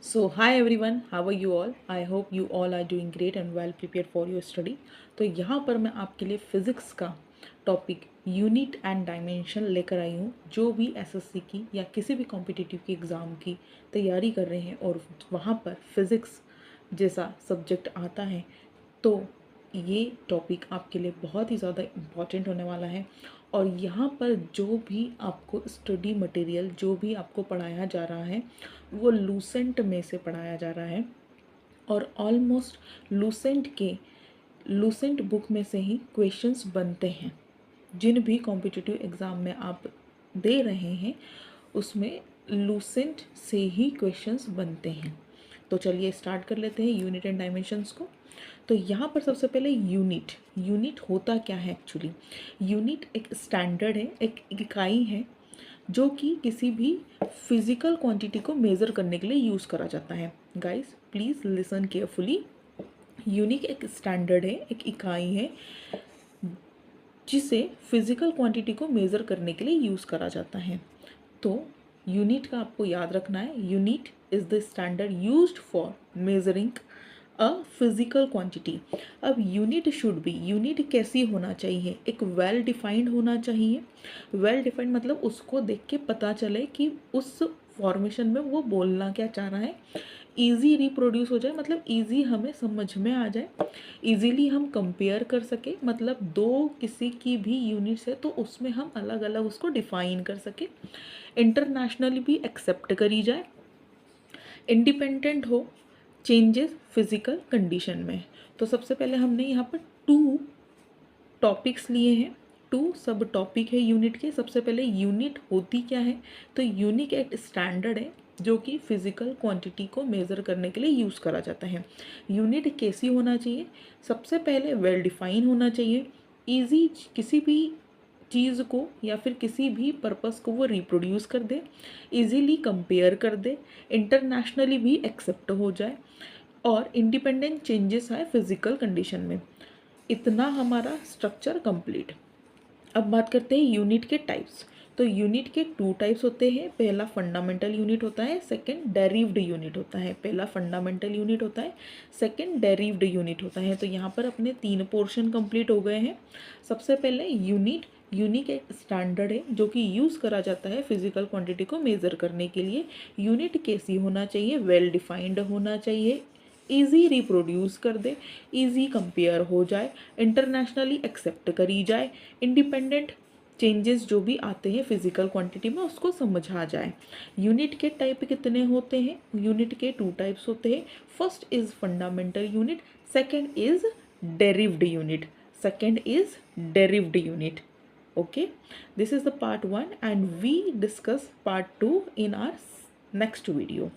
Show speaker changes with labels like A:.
A: So hi everyone, how are you all? I hope you all are doing great and well prepared for your study. तो यहाँ पर मैं आपके लिए physics का टॉपिक यूनिट एंड डायमेंशन लेकर आई हूँ। जो भी एसएससी की या किसी भी कॉम्पिटिटिव की एग्ज़ाम की तैयारी कर रहे हैं और वहाँ पर फिज़िक्स जैसा सब्जेक्ट आता है, तो ये टॉपिक आपके लिए बहुत ही ज़्यादा इम्पॉर्टेंट होने वाला है। और यहाँ पर जो भी आपको स्टडी मटेरियल जो भी आपको पढ़ाया जा रहा है वो लूसेंट में से पढ़ाया जा रहा है और ऑलमोस्ट लूसेंट बुक में से ही क्वेश्चंस बनते हैं। जिन भी कॉम्पिटिटिव एग्ज़ाम में आप दे रहे हैं उसमें लूसेंट से ही क्वेश्चंस बनते हैं। तो चलिए स्टार्ट कर लेते हैं यूनिट एंड डायमेंशंस को। तो यहाँ पर सबसे पहले यूनिट होता क्या है एक्चुअली। यूनिट एक स्टैंडर्ड है, एक इकाई है जो कि किसी भी फिजिकल क्वांटिटी को मेज़र करने के लिए यूज़ करा जाता है। Guys please listen carefully. Unit एक स्टैंडर्ड है, एक इकाई है जिसे फिजिकल क्वांटिटी को मेज़र करने के लिए यूज़ करा जाता है। तो यूनिट का आपको याद रखना है, unit is the standard used for measuring a physical quantity. अब यूनिट कैसी होना चाहिए, एक वेल डिफाइंड होना चाहिए। वेल डिफाइंड मतलब उसको देख के पता चले कि उस फॉर्मेशन में वो बोलना क्या चाह रहा है। ईजी रिप्रोड्यूस हो जाए, मतलब ईजी हमें समझ में आ जाए, ईजीली हम कंपेयर कर सके, मतलब दो किसी की भी यूनिट्स है तो उसमें हम अलग अलग उसको डिफाइन कर सके, इंटरनेशनली भी एक्सेप्ट करी जाए, इंडिपेंडेंट हो चेंजेस फिजिकल कंडीशन में। तो सबसे पहले हमने यहाँ पर टू टॉपिक्स लिए हैं, टू सब टॉपिक है यूनिट के। सबसे पहले यूनिट होती क्या है, तो यूनिट एक स्टैंडर्ड है जो कि फिजिकल क्वांटिटी को मेज़र करने के लिए यूज़ करा जाता है। यूनिट कैसी होना चाहिए, सबसे पहले वेल डिफाइन होना चाहिए, ईजी किसी भी चीज़ को या फिर किसी भी पर्पस को वो रिप्रोड्यूस कर दे, इजीली कंपेयर कर दे, इंटरनेशनली भी एक्सेप्ट हो जाए और इंडिपेंडेंट चेंजेस आए फिजिकल कंडीशन में। इतना हमारा स्ट्रक्चर कंप्लीट। अब बात करते हैं यूनिट के टाइप्स। तो यूनिट के टू टाइप्स होते हैं, पहला फंडामेंटल यूनिट होता है, सेकंड डेरिव्ड यूनिट होता है। पहला फंडामेंटल यूनिट होता है, सेकंड डेरिव्ड यूनिट होता है। तो यहाँ पर अपने 3 पोर्शन कंप्लीट हो गए हैं। सबसे पहले यूनिट एक स्टैंडर्ड है जो कि यूज़ करा जाता है फिजिकल क्वांटिटी को मेज़र करने के लिए। यूनिट कैसी होना चाहिए, वेल डिफाइंड होना चाहिए, ईजी रिप्रोड्यूस कर दे, ईजी कंपेयर हो जाए, इंटरनेशनली एक्सेप्ट करी जाए, इंडिपेंडेंट चेंजेस जो भी आते हैं फिजिकल क्वांटिटी में उसको समझ आ जाए। यूनिट के टाइप कितने होते हैं, यूनिट के 2 टाइप्स होते हैं। First is fundamental unit, second is derived unit. Okay, this is the part 1 and we discuss part 2 in our next video.